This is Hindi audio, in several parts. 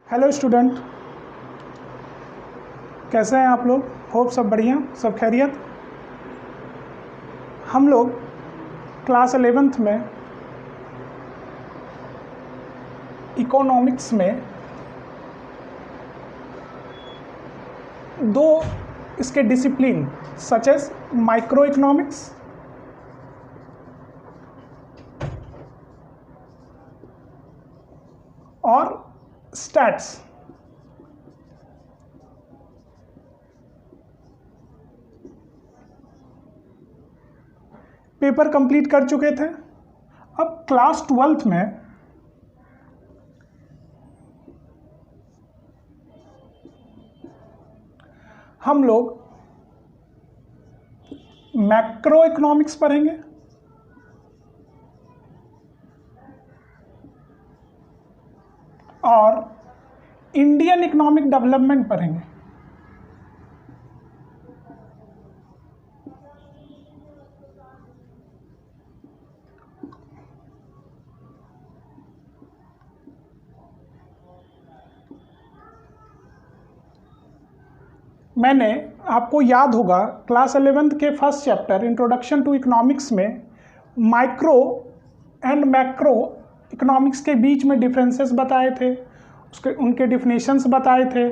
हेलो स्टूडेंट, कैसे हैं आप लोग? होप सब बढ़िया, सब खैरियत। हम लोग क्लास 11th में इकोनॉमिक्स में दो इसके discipline such as micro economics और स्टैट्स पेपर कंप्लीट कर चुके थे। अब क्लास 12th में हम लोग मैक्रो इकोनॉमिक्स पढ़ेंगे और इंडियन इकोनॉमिक डेवलपमेंट पढ़ेंगे। मैंने, आपको याद होगा, क्लास 11th के first chapter introduction to economics में माइक्रो एंड मैक्रो इकोनॉमिक्स के बीच में डिफरेंसेस बताए थे, उनके डिफिनेशंस बताए थे,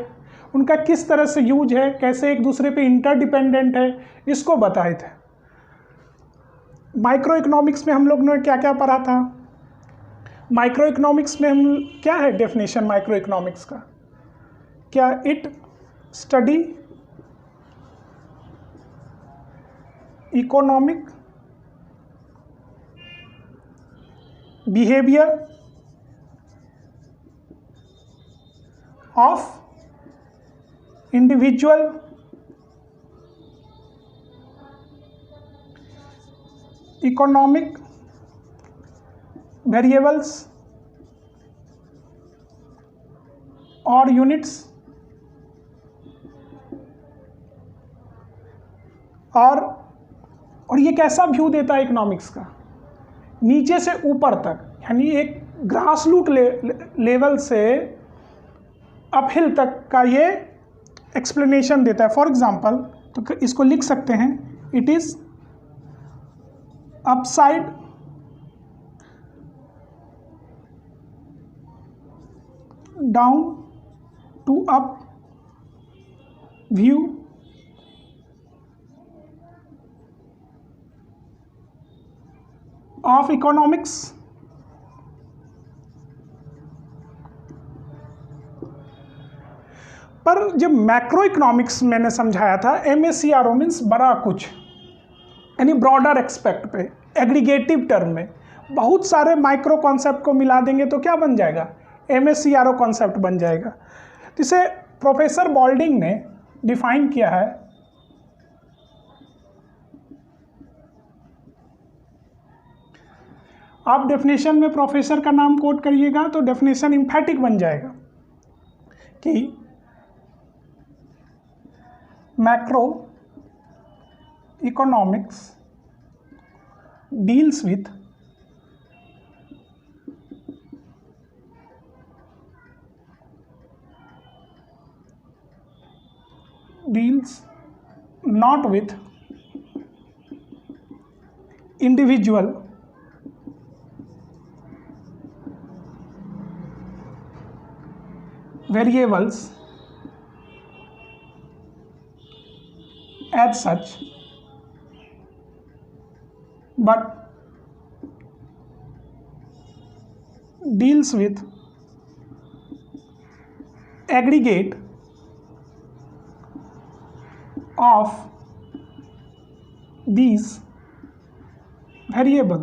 उनका किस तरह से यूज है, कैसे एक दूसरे पे इंटरडिपेंडेंट है, इसको बताए थे। माइक्रो इकोनॉमिक्स में हम लोग ने क्या क्या पढ़ा था? माइक्रो इकोनॉमिक्स में हम क्या है डेफिनेशन माइक्रो इकोनॉमिक्स का? क्या it study economic behaviour of individual economic variables और यूनिट्स और ये कैसा व्यू देता है इकोनॉमिक्स का? नीचे से ऊपर तक, यानी एक ग्रास रूट लेवल से अपहिल तक का ये एक्सप्लेनेशन देता है। फॉर एग्जांपल, तो इसको लिख सकते हैं, it is upside down to up view of economics पर जब मैक्रो इकोनॉमिक्स मैंने समझाया था, MACRO मीन्स बड़ा कुछ, यानी ब्रॉडर एक्सपेक्ट पे, एग्रीगेटिव टर्म में बहुत सारे माइक्रो कॉन्सेप्ट को मिला देंगे तो क्या बन जाएगा? MACRO कॉन्सेप्ट बन जाएगा। जिसे प्रोफेसर बॉल्डिंग ने डिफाइन किया है, आप डेफिनेशन में प्रोफेसर का नाम कोट करिएगा तो डेफिनेशन इम्फैटिक बन जाएगा कि macro economics deals with not with individual variables as such, but deals with aggregate of these variable।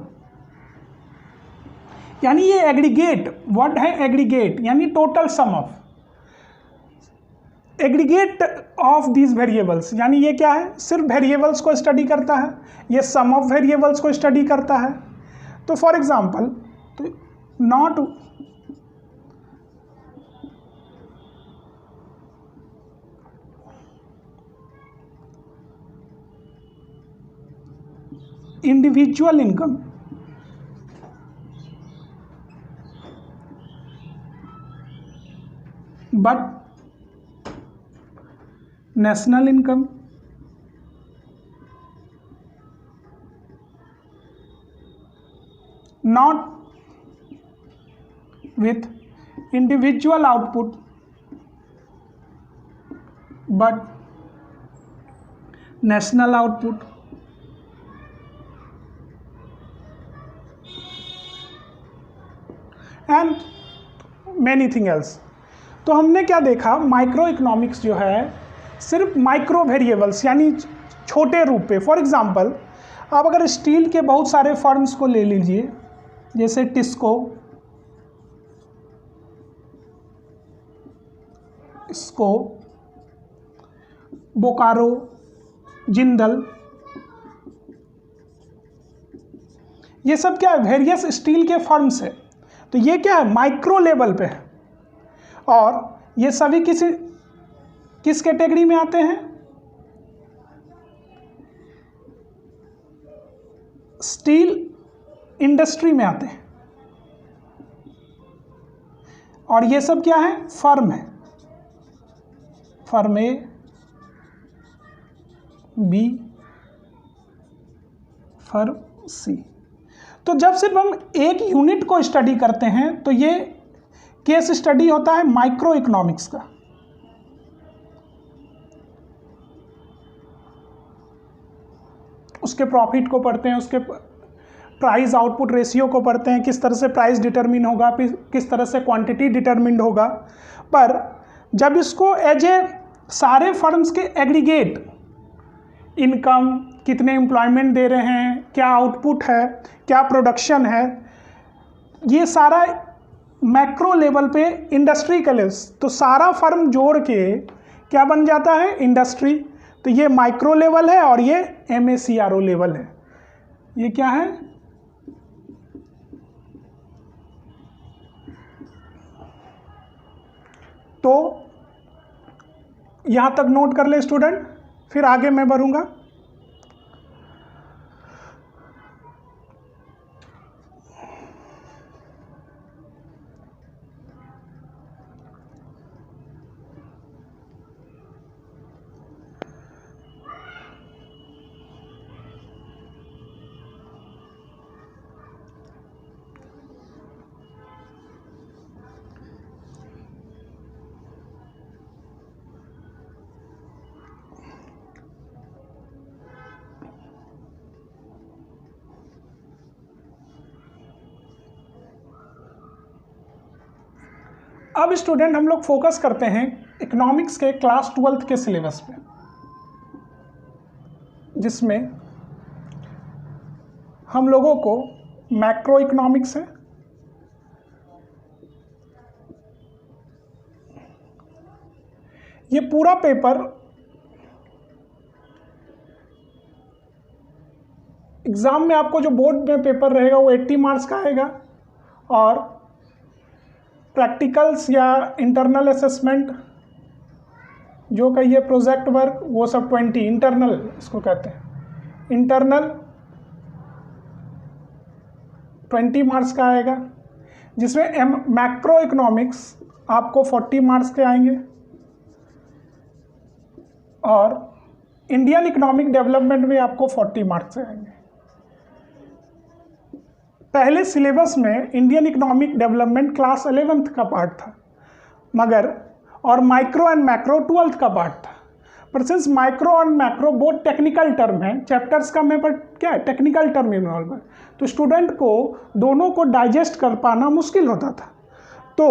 यानी ये एग्रीगेट वर्ड है, एग्रीगेट यानी total sum of, aggregate of these variables, यानी ये क्या है? सिर्फ वेरिएबल्स को स्टडी करता है, ये सम ऑफ वेरिएबल्स को स्टडी करता है। तो फॉर एग्जांपल, तो not individual income but national income not with individual output but national output. And many thing else. तो हमने क्या देखा, माइक्रो इकोनॉमिक्स जो है सिर्फ माइक्रो वेरिएबल्स यानी छोटे रूप पे। फॉर एग्जांपल आप अगर स्टील के बहुत सारे फर्म्स को ले लीजिए, जैसे टिस्को, बोकारो, जिंदल, ये सब क्या है, वेरियस स्टील के फर्म्स है। तो ये क्या है, माइक्रो लेवल पे है। और ये सभी किस कैटेगरी में आते हैं, स्टील इंडस्ट्री में आते हैं। और ये सब क्या है, फर्म है, फर्म ए, बी, फर्म सी। तो जब सिर्फ हम एक यूनिट को स्टडी करते हैं तो ये केस स्टडी होता है माइक्रो इकोनॉमिक्स का। उसके प्रॉफिट को पढ़ते हैं, उसके प्राइस आउटपुट रेशियो को पढ़ते हैं, किस तरह से प्राइस डिटरमिन होगा, किस तरह से क्वांटिटी डिटरमिन्ड होगा। पर जब इसको एज ए सारे फर्म्स के एग्रीगेट इनकम, कितने एम्प्लॉयमेंट दे रहे हैं, क्या आउटपुट है, क्या प्रोडक्शन है, ये सारा मैक्रो लेवल पे इंडस्ट्री का लेवल, तो सारा फर्म जोड़ के क्या बन जाता है, इंडस्ट्री। तो ये माइक्रो लेवल है और ये MACRO लेवल है। ये क्या है, तो यहां तक नोट कर ले स्टूडेंट, फिर आगे मैं बढ़ूंगा। अब स्टूडेंट हम लोग फोकस करते हैं इकोनॉमिक्स के क्लास 12th के सिलेबस पे, जिसमें हम लोगों को मैक्रो इकोनॉमिक्स है, ये पूरा पेपर एग्जाम में आपको जो बोर्ड में पेपर रहेगा वो 80 मार्क्स का आएगा, और प्रैक्टिकल्स या इंटरनल असेसमेंट जो कहिए, प्रोजेक्ट वर्क, वो सब 20, इंटरनल इसको कहते हैं, इंटरनल 20 मार्क्स का आएगा, जिसमें मैक्रो इकोनॉमिक्स आपको 40 मार्क्स के आएंगे, और इंडियन इकोनॉमिक डेवलपमेंट में आपको 40 मार्क्स आएंगे। पहले सिलेबस में Indian economic development class 11th का पार्ट था, मगर और माइक्रो एंड मैक्रो 12th का पार्ट था। पर सिंस माइक्रो और मैक्रो बहुत टेक्निकल टर्म है, चैप्टर्स का में पर क्या है, टेक्निकल टर्म इन्वॉल्व है, तो स्टूडेंट को दोनों को डाइजेस्ट कर पाना मुश्किल होता था। तो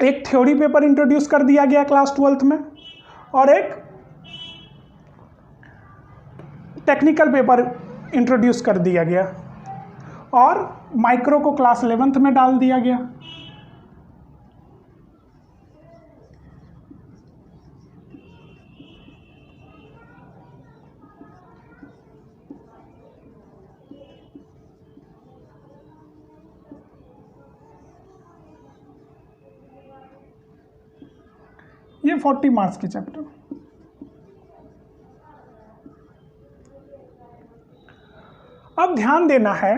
एक थ्योरी पेपर इंट्रोड्यूस कर दिया गया क्लास 12th में, और एक टेक्निकल पेपर इंट्रोड्यूस कर दिया गया, और माइक्रो को क्लास 11th में डाल दिया गया। ये 40 मार्क्स के चैप्टर। अब ध्यान देना है,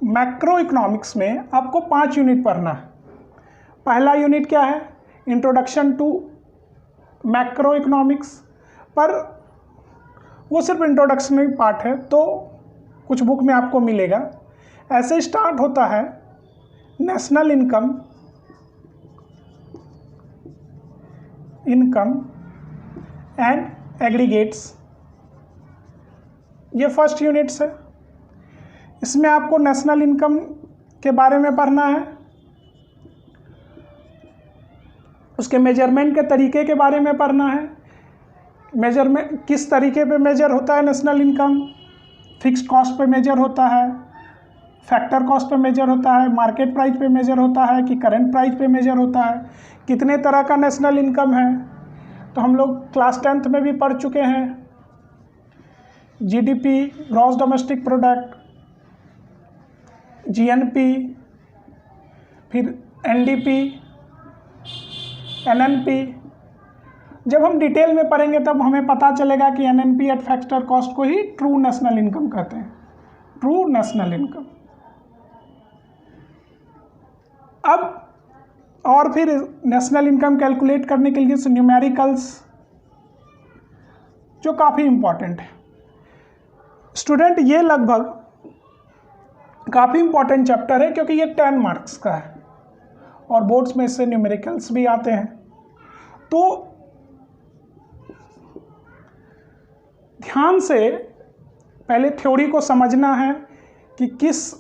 मैक्रो इकोनॉमिक्स में आपको 5 यूनिट पढ़ना है। पहला यूनिट क्या है, इंट्रोडक्शन टू मैक्रो इकोनॉमिक्स, पर वो सिर्फ इंट्रोडक्शनरी पार्ट है, तो कुछ बुक में आपको मिलेगा। ऐसे स्टार्ट होता है नेशनल इनकम एंड एग्रीगेट्स, ये फर्स्ट यूनिट्स है। इसमें आपको नेशनल इनकम के बारे में पढ़ना है, उसके मेजरमेंट के तरीके के बारे में पढ़ना है। मेजरमेंट किस तरीके पे मेजर होता है नेशनल इनकम, फिक्स्ड कॉस्ट पे मेजर होता है, फैक्टर कॉस्ट पे मेजर होता है, मार्केट प्राइस पे मेजर होता है कि करंट प्राइस पे मेजर होता है, कितने तरह का नेशनल इनकम है, तो हम लोग क्लास 10th में भी पढ़ चुके हैं। GDP, gross domestic product, GNP, फिर एनडीपी, एनएनपी। जब हम डिटेल में पढ़ेंगे तब हमें पता चलेगा कि एनएनपी एट फैक्टर कॉस्ट को ही ट्रू नेशनल इनकम कहते हैं, ट्रू नेशनल इनकम। अब और फिर नेशनल इनकम कैलकुलेट करने के लिए न्यूमेरिकल्स, जो काफ़ी इम्पॉर्टेंट है स्टूडेंट। ये लगभग काफ़ी इम्पॉर्टेंट चैप्टर है क्योंकि ये 10 मार्क्स का है और बोर्ड्स में इससे न्यूमेरिकल्स भी आते हैं। तो ध्यान से पहले थ्योरी को समझना है कि किस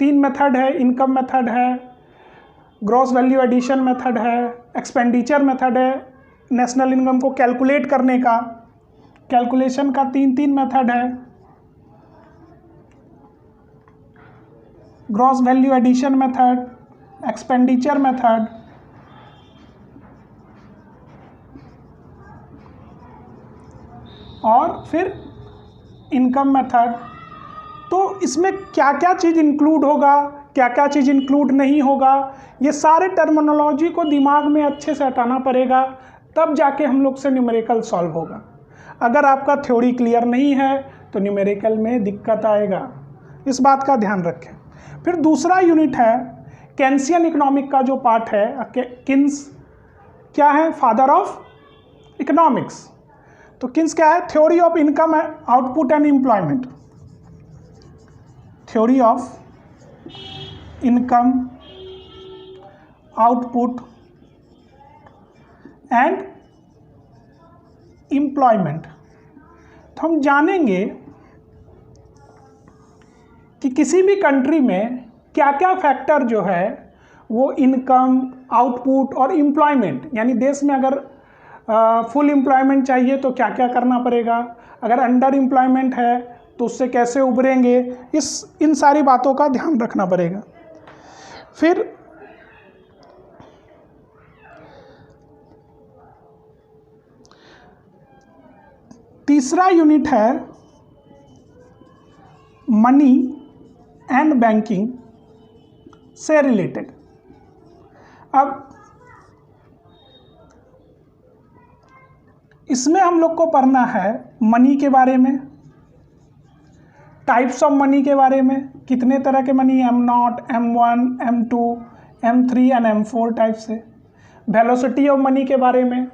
3 मेथड है, इनकम मेथड है, ग्रॉस वैल्यू एडिशन मेथड है, एक्सपेंडिचर मेथड है। नेशनल इनकम को कैलकुलेट करने का, कैलकुलेशन का 3 मेथड है, gross value addition method, expenditure method, और फिर इनकम मेथड। तो इसमें क्या क्या चीज़ इंक्लूड होगा, क्या क्या चीज़ इंक्लूड नहीं होगा, ये सारे टर्मिनोलॉजी को दिमाग में अच्छे से हटाना पड़ेगा, तब जाके हम लोग से न्यूमेरिकल सॉल्व होगा। अगर आपका थ्योरी क्लियर नहीं है तो न्यूमेरिकल में दिक्कत आएगा, इस बात का ध्यान रखें। फिर दूसरा यूनिट है केन्सियन इकोनॉमिक का जो पार्ट है। किन्स क्या है? Father of economics. तो किन्स क्या है? Theory of income, output and employment. Theory of income, output and employment. तो हम जानेंगे कि किसी भी कंट्री में क्या क्या फैक्टर जो है वो इनकम, आउटपुट और एम्प्लॉयमेंट, यानी देश में अगर फुल एम्प्लॉयमेंट चाहिए तो क्या क्या करना पड़ेगा, अगर अंडर एम्प्लॉयमेंट है तो उससे कैसे उभरेंगे, इन सारी बातों का ध्यान रखना पड़ेगा। फिर तीसरा यूनिट है मनी एंड बैंकिंग से रिलेटेड। अब इसमें हम लोग को पढ़ना है मनी के बारे में, टाइप्स ऑफ मनी के बारे में, कितने तरह के money, M0, M1, M2, M3 and M4 type से। वेलोसिटी ऑफ मनी के बारे में,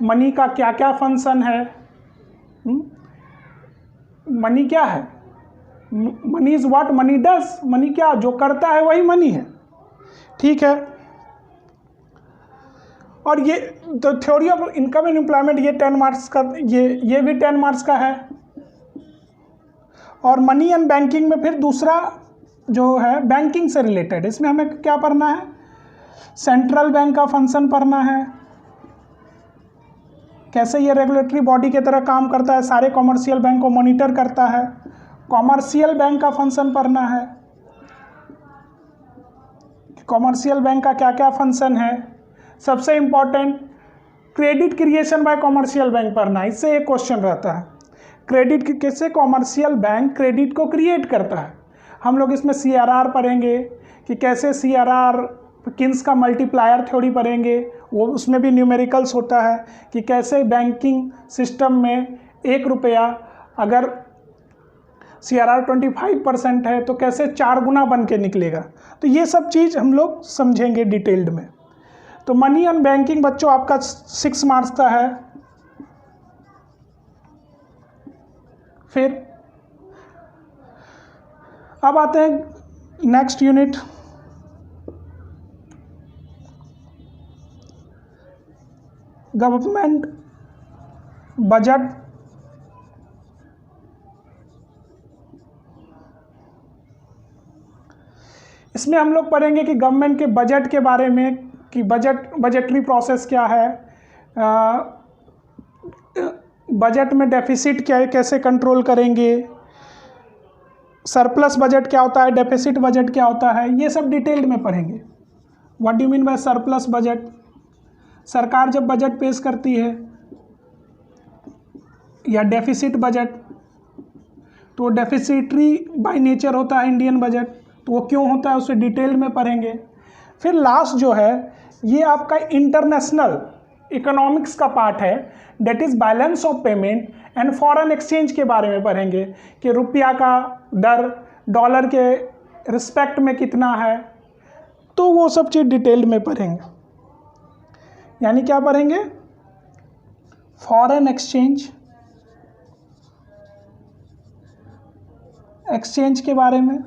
मनी का क्या क्या फंक्शन है, मनी क्या है, money is what money does, money क्या जो करता है वही मनी है, ठीक है। और ये तो theory of income and employment, ये 10 मार्क्स का, ये भी 10 मार्क्स का है। और मनी एंड बैंकिंग में फिर दूसरा जो है बैंकिंग से रिलेटेड, इसमें हमें क्या पढ़ना है? सेंट्रल बैंक का फंक्शन पढ़ना है, कैसे ये रेगुलेटरी बॉडी की तरह काम करता है, सारे कॉमर्शियल बैंक को मॉनिटर करता है। कॉमर्शियल बैंक का फंक्शन पढ़ना है, कॉमर्शियल बैंक का क्या क्या फंक्शन है। सबसे important credit creation bye commercial bank पढ़ना है, इससे एक क्वेश्चन रहता है, क्रेडिट कैसे कॉमर्शियल बैंक क्रेडिट को क्रिएट करता है। हम लोग इसमें CRR पढ़ेंगे कि कैसे CRR, किन्स का मल्टीप्लायर थ्योरी पढ़ेंगे, वो उसमें भी न्यूमेरिकल्स होता है कि कैसे बैंकिंग सिस्टम में 1 रुपया अगर CRR 25% है तो कैसे 4 गुना बन के निकलेगा। तो ये सब चीज़ हम लोग समझेंगे डिटेल्ड में। तो मनी एंड बैंकिंग बच्चों आपका 6 मार्क्स का है। फिर अब आते हैं नेक्स्ट यूनिट, गवर्नमेंट बजट। इसमें हम लोग पढ़ेंगे कि गवर्नमेंट के बजट के बारे में, कि बजटरी प्रोसेस क्या है, बजट में डेफिसिट क्या है, कैसे कंट्रोल करेंगे, सरप्लस बजट क्या होता है, डेफिसिट बजट क्या होता है, ये सब डिटेल्ड में पढ़ेंगे। What do you mean by surplus budget? सरकार जब बजट पेश करती है, या डेफिसिट बजट, तो डेफिसिटरी बाय नेचर होता है इंडियन बजट, तो वो क्यों होता है उसे डिटेल में पढ़ेंगे। फिर लास्ट जो है ये आपका इंटरनेशनल इकोनॉमिक्स का पार्ट है, that is balance of payment and foreign exchange के बारे में पढ़ेंगे कि रुपया का दर डॉलर के रिस्पेक्ट में कितना है, तो वो सब चीज़ डिटेल में पढ़ेंगे। यानी क्या पढ़ेंगे? फॉरेन एक्सचेंज के बारे में,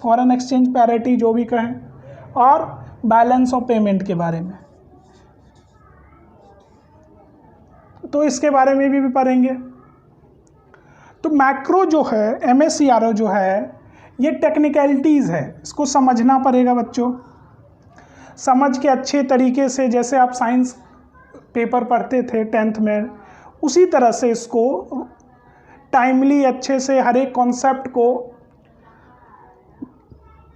फॉरेन एक्सचेंज पैरिटी जो भी कहें, और बैलेंस ऑफ पेमेंट के बारे में, तो इसके बारे में भी पढ़ेंगे। तो मैक्रो जो है, MSCRO जो है, ये टेक्निकलिटीज़ है, इसको समझना पड़ेगा बच्चों। समझ के अच्छे तरीके से, जैसे आप साइंस पेपर पढ़ते थे 10th में, उसी तरह से इसको टाइमली अच्छे से हर एक कॉन्सेप्ट को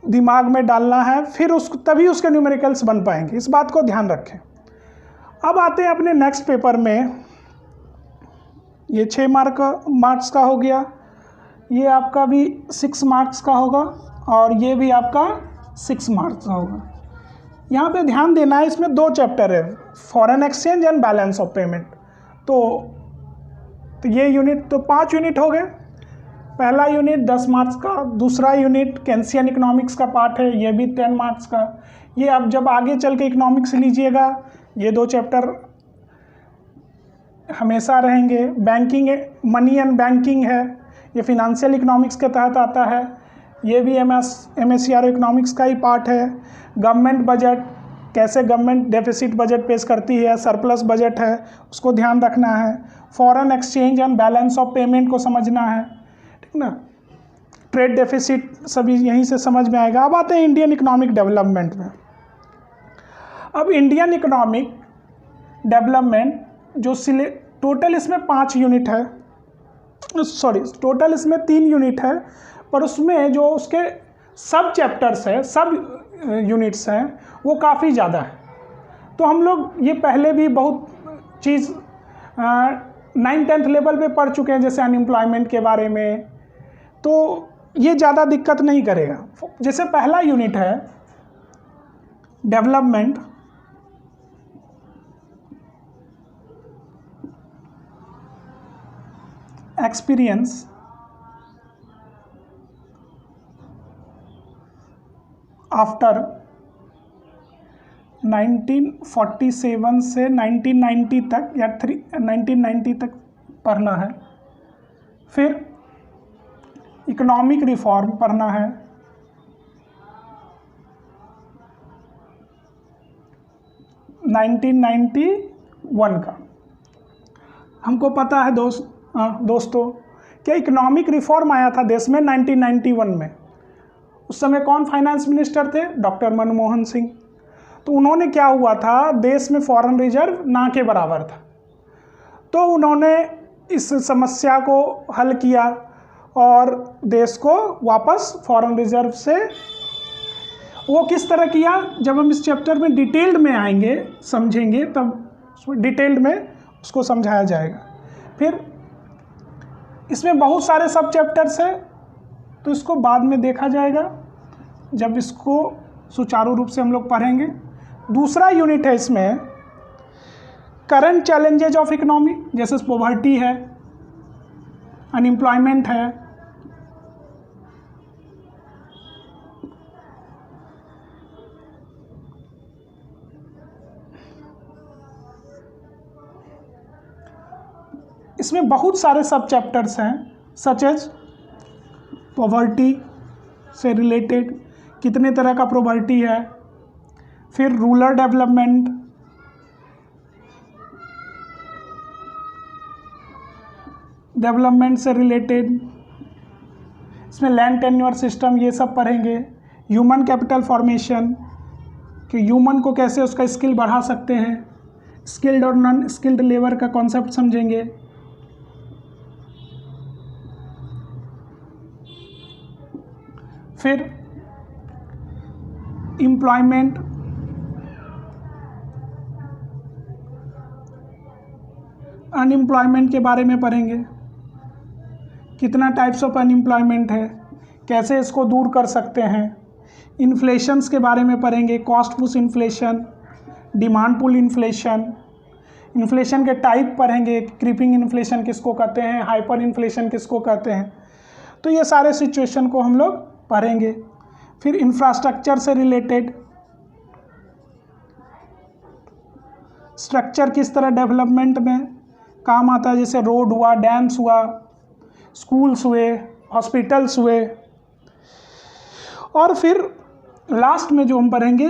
दिमाग में डालना है, फिर तभी उसके न्यूमेरिकल्स बन पाएंगे, इस बात को ध्यान रखें। अब आते हैं अपने नेक्स्ट पेपर में। ये 6 मार्क्स का हो गया, ये आपका भी 6 मार्क्स का होगा, और ये भी आपका 6 मार्क्स का होगा। यहाँ पे ध्यान देना है, इसमें 2 चैप्टर है, foreign exchange and balance of payment. तो ये यूनिट, तो 5 यूनिट हो गए। पहला यूनिट 10 मार्क्स का, दूसरा यूनिट केंसियन इकोनॉमिक्स का पार्ट है, ये भी 10 मार्क्स का। ये अब जब आगे चल के इकोनॉमिक्स लीजिएगा, ये 2 चैप्टर हमेशा रहेंगे। बैंकिंग, मनी एंड बैंकिंग है, ये फिनेंशियल इकोनॉमिक्स के तहत आता है, ये भी MSCRO इकोनॉमिक्स का ही पार्ट है। गवर्नमेंट बजट, कैसे गवर्नमेंट डेफिसिट बजट पेश करती है, सरप्लस बजट है, उसको ध्यान रखना है। Foreign exchange and balance of payment को समझना है, ठीक ना। ट्रेड डेफिसिट सभी यहीं से समझ में आएगा। अब आते हैं इंडियन इकोनॉमिक डेवलपमेंट में। अब इंडियन इकोनॉमिक डेवलपमेंट जो टोटल इसमें 5 यूनिट है, सॉरी टोटल इसमें 3 यूनिट है, पर उसमें जो उसके सब चैप्टर्स है, सब यूनिट्स हैं, वो काफ़ी ज़्यादा है। तो हम लोग ये पहले भी बहुत चीज़ 9th-10th लेवल पे पढ़ चुके हैं, जैसे अनएम्प्लॉयमेंट के बारे में, तो ये ज़्यादा दिक्कत नहीं करेगा। जैसे पहला यूनिट है डेवलपमेंट, एक्सपीरियंस आफ्टर 1947 से 1990 तक, या 1990 तक पढ़ना है। फिर इकोनॉमिक रिफॉर्म पढ़ना है, नाइनटीन 1991 का। हमको पता है दोस्तों कि इकोनॉमिक रिफॉर्म आया था देश में 1991 में। उस समय कौन फाइनेंस मिनिस्टर थे? डॉक्टर मनमोहन सिंह। तो उन्होंने, क्या हुआ था, देश में फॉरेन रिजर्व ना के बराबर था, तो उन्होंने इस समस्या को हल किया और देश को वापस फॉरेन रिजर्व से, वो किस तरह किया, जब हम इस चैप्टर में डिटेल्ड में आएंगे, समझेंगे, तब डिटेल्ड में उसको समझाया जाएगा। फिर इसमें बहुत सारे सब चैप्टर्स हैं, तो इसको बाद में देखा जाएगा जब इसको सुचारू रूप से हम लोग पढ़ेंगे। दूसरा यूनिट है इसमें करंट चैलेंजेज ऑफ इकोनॉमी, जैसे पॉवर्टी है, अनएम्प्लॉयमेंट है, इसमें बहुत सारे सब चैप्टर्स हैं, सच एज पॉवर्टी से रिलेटेड कितने तरह का पॉवर्टी है, फिर रूरल डेवलपमेंट से रिलेटेड, इसमें लैंड टेन्योर सिस्टम ये सब पढ़ेंगे। ह्यूमन कैपिटल फॉर्मेशन कि ह्यूमन को कैसे उसका स्किल बढ़ा सकते हैं, स्किल्ड और नॉन स्किल्ड लेबर का कॉन्सेप्ट समझेंगे। फिर एम्प्लॉयमेंट, अनएम्प्लॉयमेंट के बारे में पढ़ेंगे, कितना टाइप्स ऑफ अनएम्प्लॉयमेंट है, कैसे इसको दूर कर सकते हैं। इन्फ्लेशंस के बारे में पढ़ेंगे, cost push inflation, demand pull inflation, inflation के टाइप पढ़ेंगे, क्रीपिंग इन्फ्लेशन किसको कहते हैं, हाइपर इन्फ्लेशन किसको कहते हैं। तो ये सारे सिचुएशन को हम लोग पढ़ेंगे। फिर इंफ्रास्ट्रक्चर से रिलेटेड, स्ट्रक्चर किस तरह डेवलपमेंट में काम आता है, जैसे रोड हुआ, डैम्स हुआ, स्कूल्स हुए, हॉस्पिटल्स हुए। और फिर लास्ट में जो हम पढ़ेंगे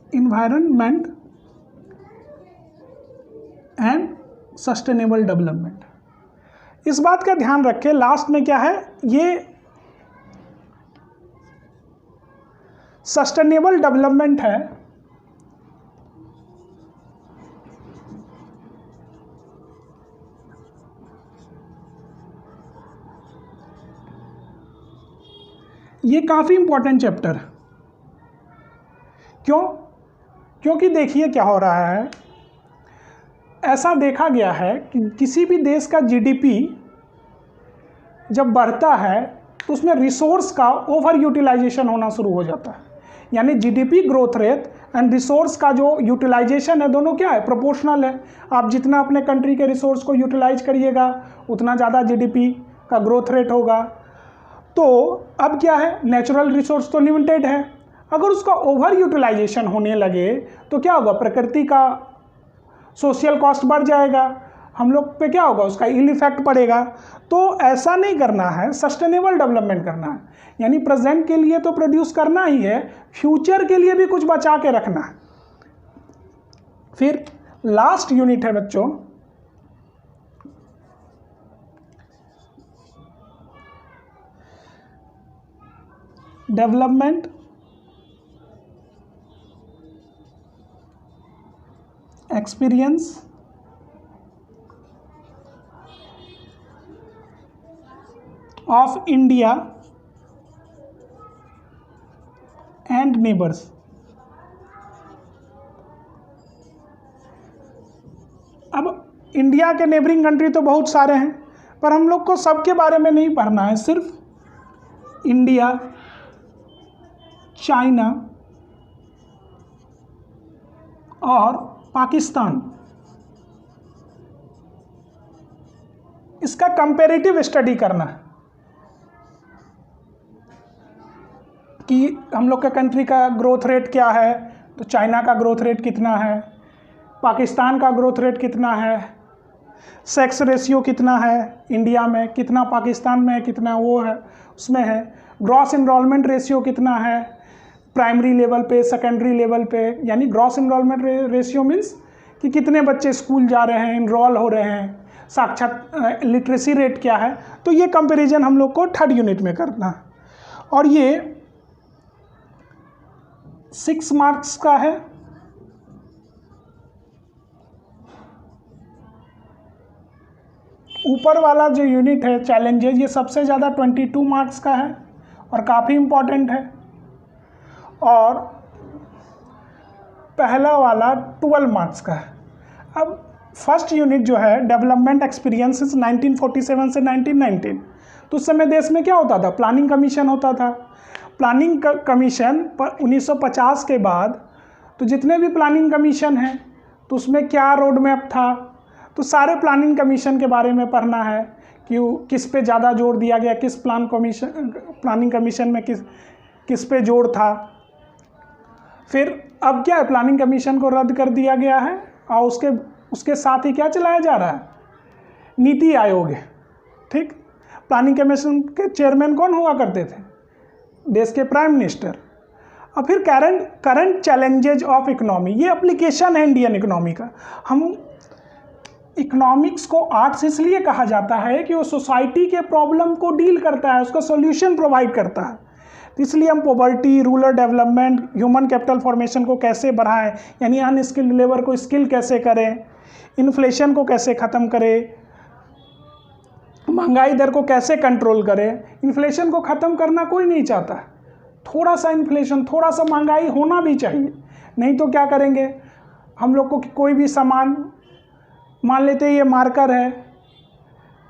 इन्वायरमेंट एंड सस्टेनेबल डेवलपमेंट। इस बात का ध्यान रखें, लास्ट में क्या है, ये सस्टेनेबल डेवलपमेंट है, ये काफ़ी इंपॉर्टेंट चैप्टर। क्यों? क्योंकि देखिए क्या हो रहा है, ऐसा देखा गया है कि किसी भी देश का जीडीपी जब बढ़ता है तो उसमें रिसोर्स का ओवर यूटिलाइजेशन होना शुरू हो जाता है। यानी GDP growth rate and resource का जो यूटिलाइजेशन है, दोनों क्या है, प्रोपोर्शनल है। आप जितना अपने कंट्री के रिसोर्स को यूटिलाइज करिएगा उतना ज़्यादा जीडीपी का ग्रोथ रेट होगा। तो अब क्या है, नेचुरल रिसोर्स तो लिमिटेड है, अगर उसका ओवर यूटिलाइजेशन होने लगे तो क्या होगा, प्रकृति का सोशल कॉस्ट बढ़ जाएगा, हम लोग पे क्या होगा, उसका इल इफेक्ट पड़ेगा। तो ऐसा नहीं करना है, सस्टेनेबल डेवलपमेंट करना है। यानी प्रेजेंट के लिए तो प्रोड्यूस करना ही है, फ्यूचर के लिए भी कुछ बचा के रखना है। फिर लास्ट यूनिट है बच्चों, development experience of India and neighbours. अब इंडिया के नेबरिंग कंट्री तो बहुत सारे हैं, पर हम लोग को सबके बारे में नहीं पढ़ना है, सिर्फ इंडिया, चाइना और पाकिस्तान, इसका कंपैरेटिव स्टडी करना है कि हम लोग के कंट्री का ग्रोथ रेट क्या है, तो चाइना का ग्रोथ रेट कितना है, पाकिस्तान का ग्रोथ रेट कितना है, सेक्स रेशियो कितना है इंडिया में, कितना पाकिस्तान में है, कितना वो है उसमें है, ग्रॉस एनरोलमेंट रेशियो कितना है प्राइमरी लेवल पे, सेकेंडरी लेवल पे। यानी ग्रॉस एनरोलमेंट रेशियो मीन्स कि कितने बच्चे स्कूल जा रहे हैं, इनरोल हो रहे हैं, साक्षर लिटरेसी रेट क्या है। तो ये कंपैरिजन हम लोग को थर्ड यूनिट में करना है, और ये 6 मार्क्स का है। ऊपर वाला जो यूनिट है चैलेंजेस, ये सबसे ज़्यादा 22 मार्क्स का है और काफ़ी इम्पॉर्टेंट है, और पहला वाला 12 मार्क्स का है। अब फर्स्ट यूनिट जो है डेवलपमेंट एक्सपीरियंसेस 1947 से 1919, तो उस समय देश में क्या होता था, प्लानिंग कमीशन होता था। प्लानिंग कमीशन पर 1950 के बाद तो जितने भी प्लानिंग कमीशन हैं तो उसमें क्या रोड मैप था, तो सारे प्लानिंग कमीशन के बारे में पढ़ना है कि किस पे ज़्यादा जोर दिया गया, किस प्लानिंग कमीशन में किस पे जोर था। फिर अब क्या है, प्लानिंग कमीशन को रद्द कर दिया गया है और उसके साथ ही क्या चलाया जा रहा है, नीति आयोग है, ठीक। प्लानिंग कमीशन के चेयरमैन कौन हुआ करते थे? देश के प्राइम मिनिस्टर। और फिर करंट चैलेंजेज ऑफ इकोनॉमी, ये एप्लीकेशन है इंडियन इकोनॉमी का। हम इकोनॉमिक्स को आर्ट्स इसलिए कहा जाता है कि वो सोसाइटी के प्रॉब्लम को डील करता है, उसका सॉल्यूशन प्रोवाइड करता है। तो इसलिए हम poverty, rural development, human capital formation को कैसे बढ़ाएं, यानी अनस्किल्ड लेबर को स्किल कैसे करें, इन्फ्लेशन को कैसे ख़त्म करें, महंगाई दर को कैसे कंट्रोल करें। इन्फ्लेशन को ख़त्म करना कोई नहीं चाहता, थोड़ा सा इन्फ्लेशन, थोड़ा सा महंगाई होना भी चाहिए, नहीं तो क्या करेंगे हम लोग को कोई भी सामान, मान लेते हैं ये मार्कर है,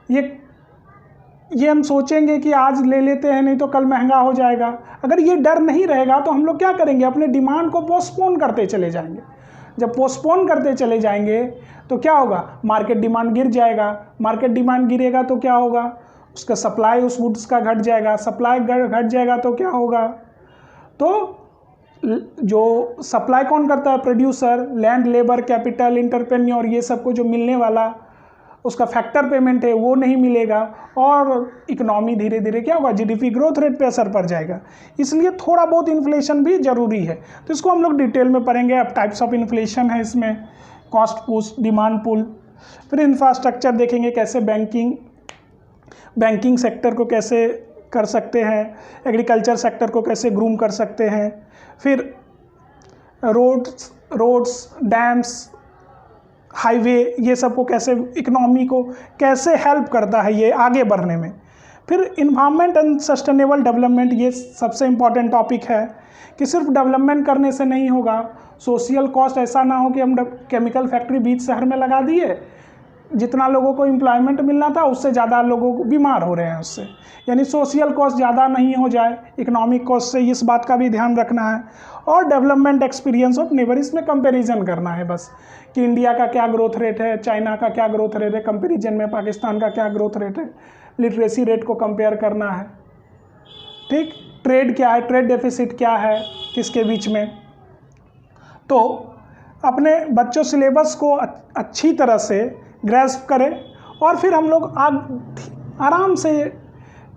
ये हम सोचेंगे कि आज ले लेते हैं नहीं तो कल महंगा हो जाएगा। अगर ये डर नहीं रहेगा तो हम लोग क्या करेंगे, अपने डिमांड को पोस्टपोन करते चले जाएंगे। जब पोस्टपोन करते चले जाएंगे तो क्या होगा, मार्केट डिमांड गिर जाएगा। मार्केट डिमांड गिरेगा तो क्या होगा, उसका सप्लाई उस गुड्स का घट जाएगा। सप्लाई घट जाएगा तो क्या होगा, तो जो सप्लाई कौन करता है, producer, land, labour, capital, entrepreneur, ये सबको जो मिलने वाला उसका फैक्टर पेमेंट है वो नहीं मिलेगा, और इकोनॉमी धीरे धीरे क्या होगा, जीडीपी ग्रोथ रेट पे असर पड़ जाएगा। इसलिए थोड़ा बहुत इन्फ्लेशन भी ज़रूरी है। तो इसको हम लोग डिटेल में पढ़ेंगे। अब टाइप्स ऑफ इन्फ्लेशन है इसमें, कॉस्ट पुश, डिमांड पुल। फिर इंफ्रास्ट्रक्चर देखेंगे, कैसे बैंकिंग सेक्टर को कैसे कर सकते हैं, एग्रीकल्चर सेक्टर को कैसे ग्रूम कर सकते हैं। फिर रोड्स, डैम्स, हाईवे, ये सब को कैसे, इकोनॉमी को कैसे हेल्प करता है ये आगे बढ़ने में। फिर इन्वायरमेंट एंड सस्टेनेबल डेवलपमेंट, ये सबसे इम्पॉर्टेंट टॉपिक है कि सिर्फ डेवलपमेंट करने से नहीं होगा, सोशल कॉस्ट ऐसा ना हो कि हम केमिकल फैक्ट्री बीच शहर में लगा दिए, जितना लोगों को एम्प्लॉयमेंट मिलना था उससे ज़्यादा लोगों को बीमार हो रहे हैं उससे, यानी सोशल कॉस्ट ज़्यादा नहीं हो जाए, इकोनॉमिक कॉस्ट से, इस बात का भी ध्यान रखना है। और डेवलपमेंट एक्सपीरियंस ऑफ नेबर, इसमें कंपैरिजन करना है बस कि इंडिया का क्या ग्रोथ रेट है, चाइना का क्या ग्रोथ रेट है, कंपैरिजन में पाकिस्तान का क्या ग्रोथ रेट है, लिटरेसी रेट को कंपेयर करना है, ठीक। ट्रेड क्या है, ट्रेड डेफिसिट क्या है किसके बीच में। तो अपने बच्चों सिलेबस को अच्छी तरह से ग्रैस्प करें, और फिर हम लोग आराम से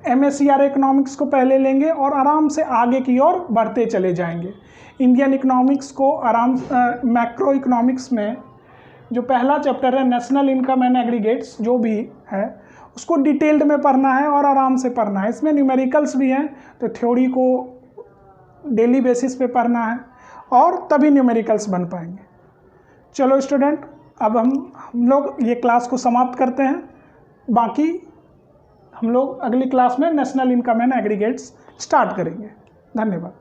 MSCR इकोनॉमिक्स को पहले लेंगे और आराम से आगे की ओर बढ़ते चले जाएंगे। इंडियन इकोनॉमिक्स को मैक्रो इकोनॉमिक्स में जो पहला चैप्टर है, नेशनल इनकम एंड एग्रीगेट्स, जो भी है उसको डिटेल्ड में पढ़ना है और आराम से पढ़ना है। इसमें न्यूमेरिकल्स भी हैं, तो थ्योरी को डेली बेसिस पे पढ़ना है और तभी न्यूमेरिकल्स बन पाएंगे। चलो स्टूडेंट, अब हम लोग ये क्लास को समाप्त करते हैं। बाकी हम लोग अगली क्लास में national income and aggregates start करेंगे। धन्यवाद।